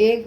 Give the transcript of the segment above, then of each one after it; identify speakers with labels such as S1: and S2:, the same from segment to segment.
S1: 1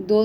S1: 2